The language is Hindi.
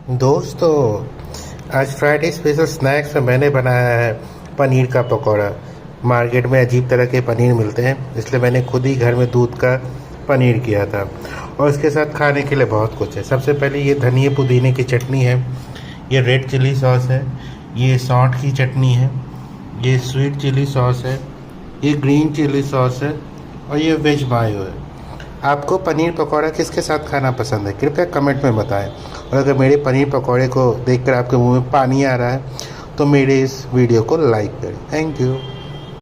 दोस्तों, आज फ्राइडे स्पेशल स्नैक्स में मैंने बनाया है पनीर का पकौड़ा। मार्केट में अजीब तरह के पनीर मिलते हैं, इसलिए मैंने खुद ही घर में दूध का पनीर किया था। और इसके साथ खाने के लिए बहुत कुछ है। सबसे पहले ये धनिए पुदीने की चटनी है, ये रेड चिली सॉस है, ये सौंठ की चटनी है, ये स्वीट चिली सॉस है, ये ग्रीन चिली सॉस है और ये वेज मायो है। आपको पनीर पकौड़ा किसके साथ खाना पसंद है, कृपया कमेंट में बताएं। और अगर मेरे पनीर पकौड़े को देखकर आपके मुंह में पानी आ रहा है तो मेरे इस वीडियो को लाइक करें। Thank you.